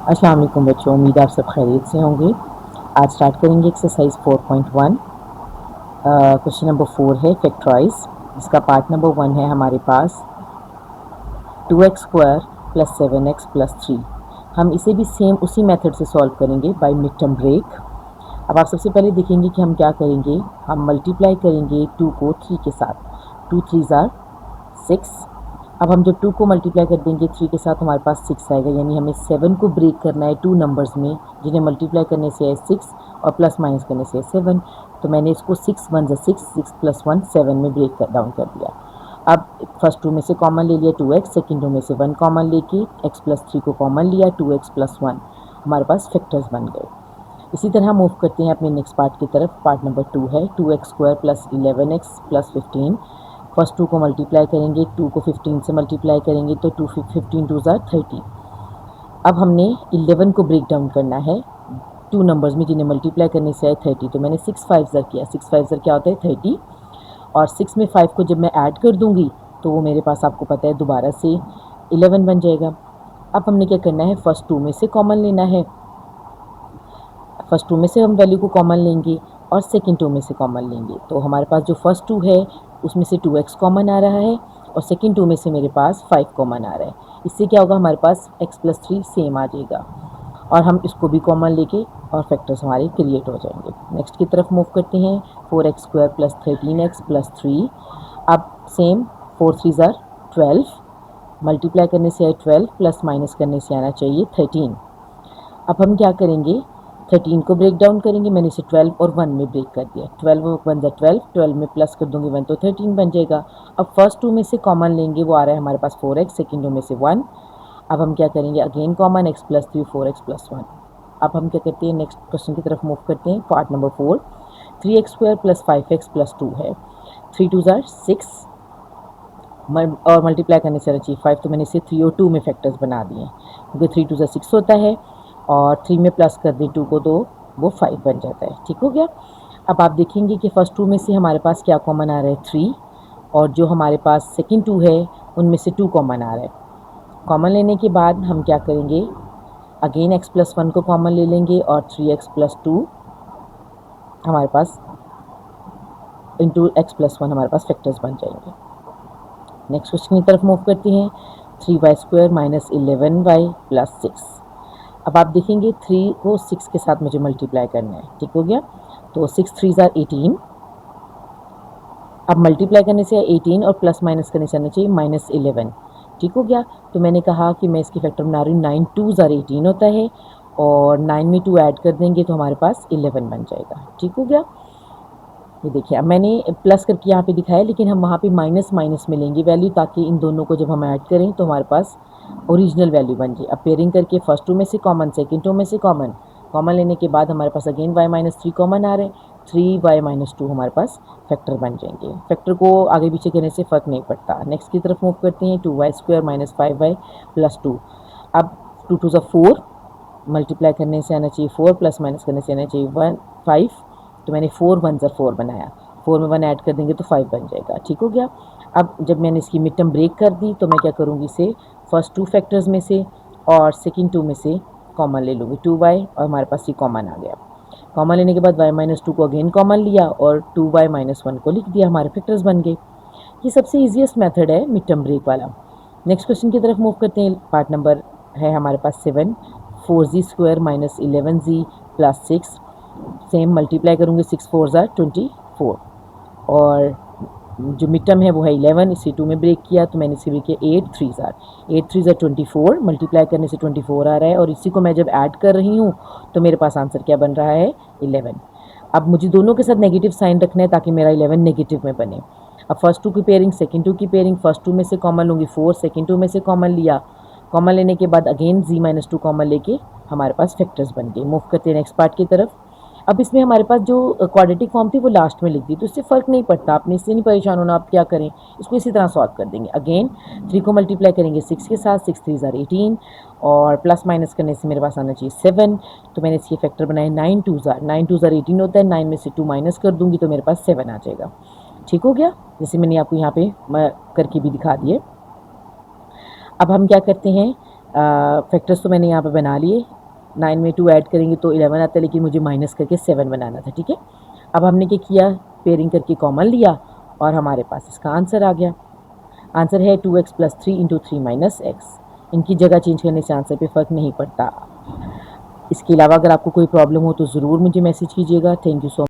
अस्सलाम वालेकुम बच्चों, उम्मीद आप सब खैरियत से होंगे। आज स्टार्ट करेंगे एक्सरसाइज 4.1। क्वेश्चन नंबर 4 है फैक्टराइज, जिसका पार्ट नंबर 1 है हमारे पास 2x² + 7x + 3। हम इसे भी सेम उसी मेथड से सॉल्व करेंगे बाय मिड टर्म ब्रेक। अब आप सबसे पहले देखेंगे कि हम क्या करेंगे। हम मल्टीप्लाई करेंगे 2 को 3 के साथ। 2 3 आर 6। अब हम जब 2 को मल्टीप्लाई कर देंगे 3 के साथ हमारे पास 6 आएगा, यानी हमें 7 को ब्रेक करना है 2 नंबर्स में, जिन्हें मल्टीप्लाई करने से है 6 और प्लस माइनस करने से है 7। तो मैंने इसको 6 1 6, 6 + 1 7 में ब्रेक डाउन कर दिया। अब फर्स्ट 2 में से कॉमन ले लिया 2x, सेकेंड 2 में से 1 कॉमन लेके x + 3 को कॉमन लिया, 2x + 1 हमारे पास फैक्टर्स बन गए। इसी तरह मूव करते हैं अपने नेक्स्ट पार्ट की तरफ। पार्ट नंबर 2 है 2x² + 11x + 15। फर्स्ट 2 को मल्टीप्लाई करेंगे, 2 को 15 से मल्टीप्लाई करेंगे तो 2 15 2 30। अब हमने 11 को ब्रेक डाउन करना है 2 नंबर्स में, जिन्हें मल्टीप्लाई करने से है 30। तो मैंने 6 5 ज़र किया, 6 5 ज़र क्या होता है 30, और 6 में 5 को जब मैं ऐड कर दूंगी तो वो मेरे पास आपको पता है दोबारा से 11 बन जाएगा। अब हमने क्या करना है, फर्स्ट 2 में से कॉमन लेना है। फर्स्ट 2 में से हम वैल्यू को कॉमन लेंगे और सेकेंड 2 में से कॉमन लेंगे। तो हमारे पास जो फर्स्ट 2 है उसमें से 2x कॉमन आ रहा है और सेकेंड 2 में से मेरे पास 5 कॉमन आ रहा है। इससे क्या होगा, हमारे पास x + 3 सेम आ जाएगा और हम इसको भी कॉमन लेके और फैक्टर्स हमारे क्रिएट हो जाएंगे। नेक्स्ट की तरफ मूव करते हैं 4x² + 13x + 3। अब सेम 4 3 ज़र 12, मल्टीप्लाई करने से है 12, प्लस माइनस करने से आना चाहिए 13। अब हम क्या करेंगे, 13 को ब्रेक डाउन करेंगे। मैंने इसे 12 और 1 में ब्रेक कर दिया। 12 और 1 12, 12 में प्लस कर दूंगी 1 तो 13 बन जाएगा। अब फर्स्ट 2 में से कॉमन लेंगे, वो आ रहा है हमारे पास 4x, सेकेंड 2 में से 1। अब हम क्या करेंगे, अगेन कॉमन x + 3 4x + 1। अब हम क्या करते हैं, नेक्स्ट क्वेश्चन की तरफ मूव करते हैं। पार्ट नंबर 4 3x² + 5x + 2 है। 3 2 ज़र 6 और मल्टीप्लाई करने से चाहिए 5, तो मैंने इसे 3 और 2 में फैक्टर्स बना दिए, क्योंकि 3 2 ज़र 6 होता है और 3 में प्लस कर दें 2 को तो वो 5 बन जाता है। ठीक हो गया। अब आप देखेंगे कि फर्स्ट 2 में से हमारे पास क्या कॉमन आ रहा है 3, और जो हमारे पास सेकेंड 2 है उनमें से 2 कॉमन आ रहा है। कॉमन लेने के बाद हम क्या करेंगे, अगेन x + 1 को कॉमन ले लेंगे और 3x + 2 हमारे पास इंटू x + 1 हमारे पास फैक्टर्स बन जाएंगे। नेक्स्ट क्वेश्चन की तरफ मूव करते हैं 3y² - 11y + 6। अब आप देखेंगे 3 को 6 के साथ मुझे मल्टीप्लाई करना है। ठीक हो गया। तो 6 3 ज़र 18। अब मल्टीप्लाई करने से 18 और प्लस माइनस करने से आना चाहिए -11। ठीक हो गया। तो मैंने कहा कि मैं इसकी फैक्टर बना रही हूँ, 9 2 ज़र 18 होता है और 9 में 2 ऐड कर देंगे तो हमारे पास 11 बन जाएगा। ठीक हो गया। ये देखिए, अब मैंने प्लस करके यहाँ पे दिखाया, लेकिन हम वहाँ पे माइनस माइनस में लेंगे वैल्यू, ताकि इन दोनों को जब हम ऐड करें तो हमारे पास ओरिजिनल वैल्यू बन जाए। अब पेयरिंग करके फर्स्ट 2 में से कॉमन, सेकेंड 2 में से कॉमन, कॉमन लेने के बाद हमारे पास अगेन y - 3 कॉमन आ रहे हैं, 3y - 2 हमारे पास फैक्टर बन जाएंगे। फैक्टर को आगे पीछे करने से फ़र्क नहीं पड़ता। नेक्स्ट की तरफ मूव करते हैं 2y² - 5y + 2। अब 2 2 ज़र 4, मल्टीप्लाई करने से आना चाहिए 4, प्लस माइनस करने से आना चाहिए 1 5। तो मैंने 4 1 ज़र 4 बनाया, 4 में 1 ऐड कर देंगे तो 5 बन जाएगा। ठीक हो गया। अब जब मैंने इसकी मिड टर्म ब्रेक कर दी तो मैं क्या करूँगी, इसे फर्स्ट 2 फैक्टर्स में से और सेकेंड 2 में से कॉमन ले लूँगी 2y, और हमारे पास ये कॉमन आ गया। कॉमन लेने के बाद y - 2 को अगेन कॉमन लिया और 2y - 1 को लिख दिया, हमारे फैक्टर्स बन गए। ये सबसे ईजीएस्ट मेथड है मिड टर्म ब्रेक वाला। नेक्स्ट क्वेश्चन की तरफ मूव करते हैं। पार्ट नंबर है हमारे पास 7 4z² - 11z + 6। सेम मल्टीप्लाई करूँगी, 6 4 ज़र 24 और जो मिड टर्म है वो है 11, इसे 2 में ब्रेक किया तो मैंने इसे ब्रेक किया 8 3 ज़र 24, मल्टीप्लाई करने से 24 आ रहा है और इसी को मैं जब ऐड कर रही हूँ तो मेरे पास आंसर क्या बन रहा है 11। अब मुझे दोनों के साथ नेगेटिव साइन रखना है ताकि मेरा 11 नेगेटिव में बने। अब फर्स्ट 2 की पेयरिंग, सेकेंड 2 की पेयरिंग, फर्स्ट 2 में से कॉमन लूँगी 4, सेकेंड 2 में से कॉमन लिया, कॉमन लेने के बाद अगेन z - 2 कॉमन लेके हमारे पास फैक्टर्स बन गए। मूव करते हैं नेक्स्ट पार्ट की तरफ। अब इसमें हमारे पास जो क्वाड्रेटिक फॉर्म थी वो लास्ट में लिख दी, तो इससे फ़र्क नहीं पड़ता, आपने इससे नहीं परेशान होना। आप क्या करें, इसको इसी तरह सॉल्व कर देंगे। अगेन 3 को मल्टीप्लाई करेंगे 6 के साथ, 6 3 ज़र 18 और प्लस माइनस करने से मेरे पास आना चाहिए 7। तो मैंने इसके फैक्टर बनाए 9 2 ज़र 18 होता है, 9 में से 2 माइनस कर दूंगी तो मेरे पास 7 आ जाएगा। ठीक हो गया, जैसे मैंने आपको यहाँ पे करके भी दिखा दिए। अब हम क्या करते हैं, फैक्टर्स तो मैंने यहाँ पे बना लिए, 9 में 2 ऐड करेंगे तो 11 आता है, लेकिन मुझे माइनस करके 7 बनाना था, ठीक है। अब हमने क्या किया, पेयरिंग करके कॉमन लिया और हमारे पास इसका आंसर आ गया। आंसर है 2x + 3 × 3 - x। इनकी जगह चेंज करने से आंसर पे फ़र्क नहीं पड़ता। इसके अलावा अगर आपको कोई प्रॉब्लम हो तो ज़रूर मुझे मैसेज कीजिएगा। Thank you so